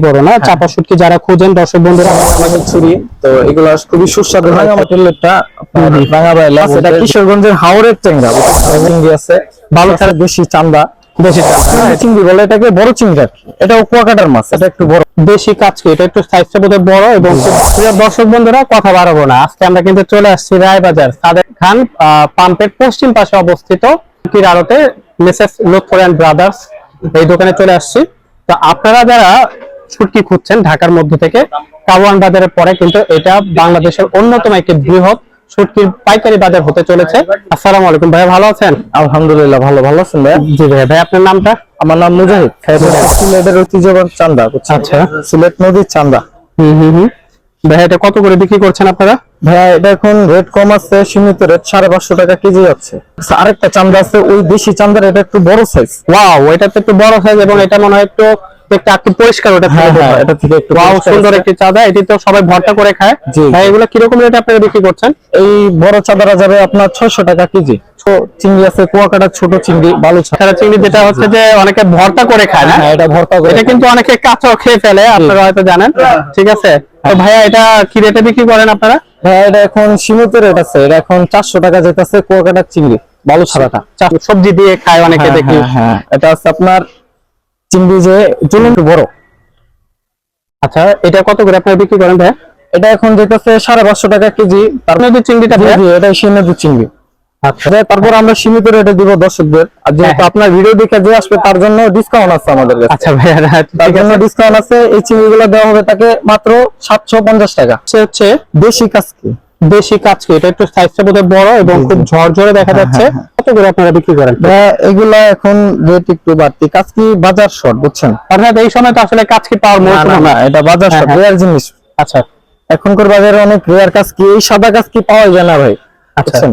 বড় না চাপা শুটকি যারা খোঁজেন দর্শক বন্ধুরা আমাদের ছুরি তো এগুলো খুবই সুস্বাদু হয়। আমাদের লেটটা রাঙাবাইলা সেটা কিশোরগঞ্জের হাওরের ট্যাংরা চিংড়ি আছে ভালো ছাড়া বেশি চান্দা চিংড়ি বলে এটাকে বড় চিংড়ি আর কি। এটাও কুয়াকাটার মাছ, এটা একটু বড় বেশি কাচকি, এটা একটু সাইজটা বোধহয় বড় এবং প্রিয় দর্শক বন্ধুরা কথা বাড়াবো না, আজকে আমরা কিন্তু চলে আসছি রায়বাজার সাদেক খান পাম্পের পশ্চিম পাশে অবস্থিত শুটকির আড়তে মিসেস লুৎফর এন্ড ব্রাদার্স এই দোকানে চলে আসছি। তো আপনারা যারা শুটকি খুঁজছেন ঢাকার মধ্যে থেকে কাওয়ান বাজারের পরে কিন্তু এটা বাংলাদেশের অন্যতম একটি বৃহৎ শুটকির পাইকারি বাজার হতে চলেছে। আসসালামু আলাইকুম ভাইয়া, ভালো আছেন? আলহামদুলিল্লাহ ভালো আছেন ভাই? জি ভাইয়া। ভাই আপনার নামটা? আমার নাম মুজাহিদ, সিলেটের ঐতিহ্যবাহী চান্দা। আচ্ছা, সিলেট নদীর চান্দা। ভাইয়া এটা কত করে বিক্রি করছেন আপনারা? ভাইয়া এটা এখন রেট কম আছে, সীমিত রেট 550 টাকা কেজি যাচ্ছে। আরেকটা চান্দা আছে ওই দেশি চান্দার, এটা একটু বড় সাইজ। ওয়াও, এটা তো একটু বড় সাইজ এবং এটা মনে হয় একটু দেখতে একটু পরিষ্কার, ওটা এটা থেকে একটু ওয়াও সুন্দর একটি চাঁদা। এটি তো সবাই ভর্তা করে খায়। ভাই এগুলো কি রকম রেটে আপনারা বিক্রি করছেন? এই বড় চাঁদারা যাবে আপনার 600 টাকা কেজি। চিংড়ি আছে কুয়াকাটার ছোট চিংড়ি, বালু ছাড়া চিংড়ি যেটা হচ্ছে যে অনেকে ভর্তা করে খায় না, এটা ভর্তা করে, এটা কিন্তু অনেকে কাঁচাও খেয়ে ফেলে, আপনারা হয়তো জানেন। ঠিক আছে, তো ভাইয়া এটা কি রেটে বিক্রি করেন আপনারা? ভাইয়া এটা এখন সীমিত রেট আছে, এটা এখন 400 টাকা যেতেছে কুয়াকাটার চিংড়ি বালু ছাড়াটা। সবজি দিয়ে খায় অনেকে দেখি। হ্যাঁ এটা আছে আপনার চিংড়ি যে চুলুন বড়। আচ্ছা, এটা কত করে আপনারা বিক্রি করেন ভাইয়া? এটা এখন যেতেছে 550 টাকা কেজি। তার নদীর চিংড়িটা এটা সেই নদীর চিংড়ি। আচ্ছা, তারপর আমরা সীমিত রেটে দিব দর্শকদের, আর যেহেতু আপনার ভিডিও দেখে যে আসবে তার জন্য ডিসকাউন্ট আছে আমাদের কাছে। আচ্ছা ভাইয়া, তার জন্য ডিসকাউন্ট আছে। এই চিংড়িগুলো দেওয়া হবে তাকে মাত্র 750 টাকা। সে হচ্ছে দেশি কাচকি, দেশি কাচকি, এটা একটু সাইজটা বোধহয় বড় এবং খুব ঝরঝরে দেখা যাচ্ছে। কত করে আপনারা বিক্রি করেন? এগুলা এখন রেট একটু বাড়তি। কাচকি বাজার শর্ট, বুঝছেন? অর্থাৎ এই সময় তো আসলে কাচকি পাওয়ার মৌসুম না, এটা বাজার শর্ট, রেয়ার জিনিস। আচ্ছা, এখনকার বাজারে অনেক রেয়ার কাচকি, এই সাদা কাচকি পাওয়া যায় না ভাই। আচ্ছা,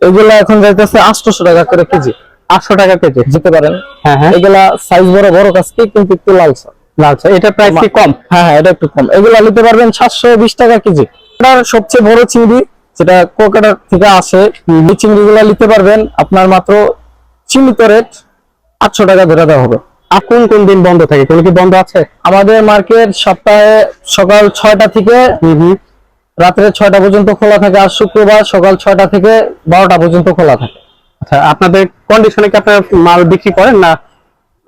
এগুলা এখন যাইতেছে 800 টাকা করে কেজি। 800 টাকা কেজি যেতে পারেন। হ্যাঁ হ্যাঁ, এগুলা সাইজ বড় বড় কাচকি, কিন্তু একটু লালসা লালসা। এটা প্রাইস কি কম? হ্যাঁ এটা একটু কম। এগুলা নিতে পারবেন 720 টাকা কেজি। এটার সবচেয়ে বড় চিংড়ি যেটা কোকাটার থেকে আসে, এই চিংড়িগুলা নিতে পারবেন আপনার মাত্র সীমিত রেট 800 টাকা ধরে দেওয়া হবে। আর কোন কোন দিন বন্ধ থাকে? কোনো কি বন্ধ আছে? আমাদের মার্কেট সপ্তাহে সকাল 6টা থেকে রাত্রে 6টা পর্যন্ত খোলা থাকে, আর শুক্রবার সকাল 6টা থেকে 12টা পর্যন্ত খোলা থাকে। আচ্ছা, আপনাদের কন্ডিশনে কি আপনারা মাল বিক্রি করেন না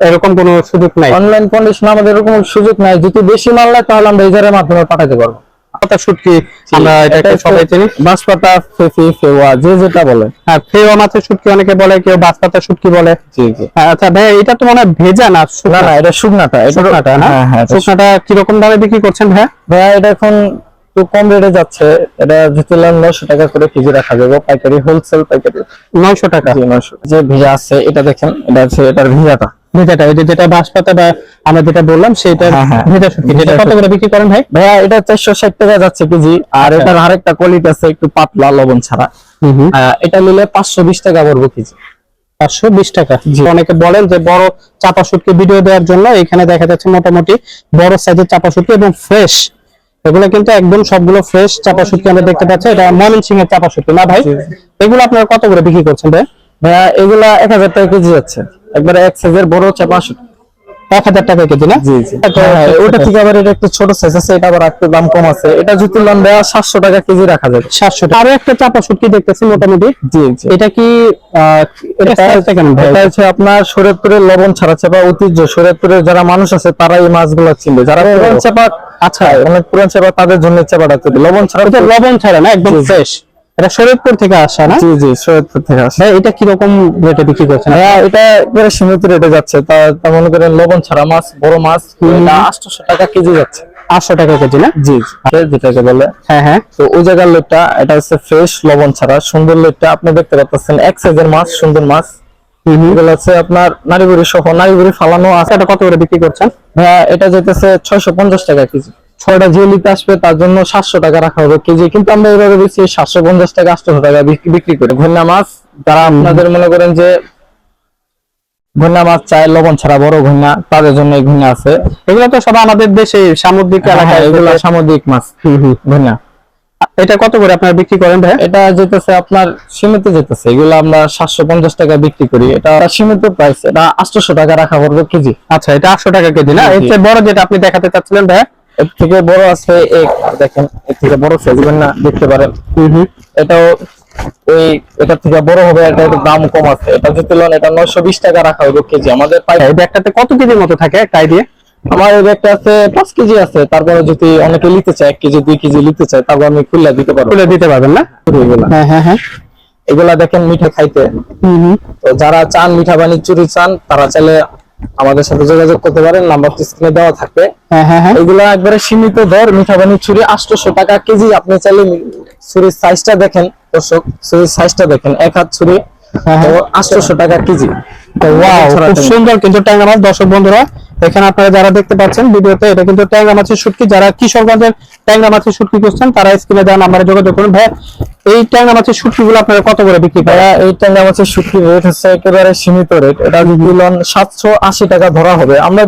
এরকম কোনো সুযোগ নাই? অনলাইন কন্ডিশন আমাদের এরকম সুযোগ নাই। যদি বেশি মাল লাগে তাহলে আমরা ইজারের মাধ্যমে পাঠাতে পারবো। পাতা শুটকি আমরা এটাকে সবাই চিনি, বাঁশপাতা, ফেফি, ফেওয়া, যে যেটা বলে। হ্যাঁ, ফেওয়া মাছের শুটকি অনেকে বলে, কেউ বাঁশপাতা শুটকি বলে। জি জি। আচ্ছা ভাই, এটা তো মনে হয় ভেজা না? না না, এটা শুকনাটা। শুকনাটা না? শুকনাটা কি রকম দামে বিক্রি করছেন ভাই? ভাইয়া এটা এখন একটু কম রেটে যাচ্ছে। এটা যেগুলো 900 টাকা করে কেজি রাখা যাবে, পাইকারি হোলসেল পাইকারি 900 টাকা। 900। যে ভিজা আছে এটা দেখেন, এটা আছে এটার ভিজাটা, ভেজাটা ওই যেটা বাঁশপাতা বা আমরা যেটা বললাম সেটা ভেজা শুটকি, যেটা কত করে বিক্রি করেন ভাই? ভাইয়া এটা 460 টাকা যাচ্ছে কেজি। আর এটার আরেকটা কোয়ালিটি আছে একটু পাতলা লবণ ছাড়া, এটা নিলে 520 টাকা পড়বে কেজি। 520 টাকা। অনেকে বলেন যে বড় চাপা শুটকি ভিডিও দেওয়ার জন্য, এখানে দেখা যাচ্ছে মোটামুটি বড় সাইজের চাপা শুটকি এবং ফ্রেশ, এগুলো কিন্তু একদম সবগুলো ফ্রেশ চাপা শুটকি আমরা দেখতে পাচ্ছি। এটা ময়মনসিংহের চাপা শুটকি না ভাই? এগুলো আপনারা কত করে বিক্রি করছেন ভাই? ভাইয়া এগুলা 1000 টাকা কেজি যাচ্ছে, একবারে এক সাইজের বড় চাপা শুটকি 1000 টাকা কেজি না? জি জি। ওটা ঠিক আবার এটা একটু ছোট সাইজ আছে, এটা আবার একটু দাম কম আছে। এটা যদি লন ভাইয়া 700 টাকা কেজি রাখা যাবে। 700 টাকা। আরো একটা চাপা শুটকি দেখতেছি মোটামুটি। জি জি। এটা কি এটা সাইজটা কেমন ভাই? এটা হচ্ছে আপনার শরীয়তপুরের লবণ ছাড়া চাপা ঐতিহ্য। শরীয়তপুরের যারা মানুষ আছে তারা এই মাছগুলো চিনবে, যারা পুরান চাপা। আচ্ছা, অনেক পুরান চাপা, তাদের জন্য চাপাটা তৈরি। লবণ ছাড়া, এটা লবণ ছাড়া না, একদম ফ্রেশ। এটা শরীয়তপুর থেকে আসা না? জি জি, শরীয়তপুর থেকে আসা। এটা কি রকম রেটে বিক্রি করছেন? হ্যাঁ এটা একবারে সীমিত রেটে যাচ্ছে। তা মনে করেন লবণ ছাড়া মাছ, বড় মাছ, এটা 800 টাকা কেজি যাচ্ছে। 800 টাকা কেজি না? জি জি, যেটাকে বলে। হ্যাঁ হ্যাঁ। তো ওই জায়গার লেটটা এটা হচ্ছে ফ্রেশ লবণ ছাড়া সুন্দর লেটটা। আপনি দেখতে পাচ্ছেন এক সাইজের মাছ, সুন্দর মাছ। এগুলো হচ্ছে আপনার নারীবুড়ি সহ, নারীবুড়ি ফালানো আছে। এটা কত করে বিক্রি করছেন? হ্যাঁ এটা যেতেছে 650 টাকা কেজি। 6টা যে নিতে আসবে তার জন্য 700 টাকা রাখা হবে কেজি, কিন্তু আমরা এভাবে বেশি 750 টাকা 800 টাকা বিক্রি করি। ঘন্না মাছ যারা আপনাদের মনে করেন যে ঘন্না মাছ চায় লবণ ছাড়া বড় ঘন্না, তাদের জন্য এই ঘন্না আছে। এগুলো তো সব আমাদের দেশে সামুদ্রিক এলাকায়, এগুলো সামুদ্রিক মাছ ঘন্না। এটা কত করে আপনারা বিক্রি করেন ভাই? এটা যেতেছে আপনার সীমিত যেতেছে, এগুলো আমরা 750 টাকা বিক্রি করি। এটা সীমিত প্রাইস, এটা 800 টাকা রাখা পড়বে কেজি। আচ্ছা, এটা 800 টাকা কেজি না? জি। এর চেয়ে বড় যেটা আপনি দেখাতে চাচ্ছিলেন ভাই? এর থেকে বড় আছে দেখেন, এর থেকে বড় সাইজ না দেখতে পারেন। এটাও ওই এটার থেকে বড় হবে, এটা একটু দাম কম আছে। এটা যদি লোন, এটা 920 টাকা রাখা হবে কেজি আমাদের এই ব্যাগটাতে কত কেজির মতো থাকে একটা আইডিয়া? আমার এই ব্যাগটা আছে 5 কেজি আছে। তারপরে যদি অনেকে নিতে চায় 1 কেজি 2 কেজি নিতে চায়, তারপর আমি খুলে দিতে পারবো। খুলে দিতে পারবেন না? এগুলা হ্যাঁ হ্যাঁ হ্যাঁ। এগুলা দেখেন মিঠা খাইতে, তো যারা চান মিঠা বানি চুরি চান, তারা চাইলে আমাদের সাথে যোগাযোগ করতে পারেন, নাম্বার স্ক্রিনে দেওয়া থাকবে। হ্যাঁ হ্যাঁ হ্যাঁ। এগুলা একবারে সীমিত দর, মিঠা বানি চুরি 800 টাকা কেজি। আপনি চাইলে ছুরির সাইজটা দেখেন দর্শক, ছুরির সাইজটা দেখেন, এক হাত ছুরি, তো 800 টাকা কেজি। ওয়াও, খুব সুন্দর কিন্তু ট্যাংরা মাছ। দর্শক বন্ধুরা, এখানে আপনারা যারা দেখতে পাচ্ছেন ভিডিওতে, এটা কিন্তু ট্যাংরা মাছের শুটকি। যারা কিশোরগঞ্জের ট্যাংরা মাছের শুটকি করছেন, তারা স্ক্রিনে দেওয়া নাম্বারে যোগাযোগ করুন। ভাই, এই ট্যাংরা মাছের শুটকিগুলো আপনারা কত করে বিক্রি করেন? এই ট্যাংরা মাছের শুটকি রেট হচ্ছে একেবারে সীমিত রেট। এটা যদি 780 টাকা ধরা হবে। আমরা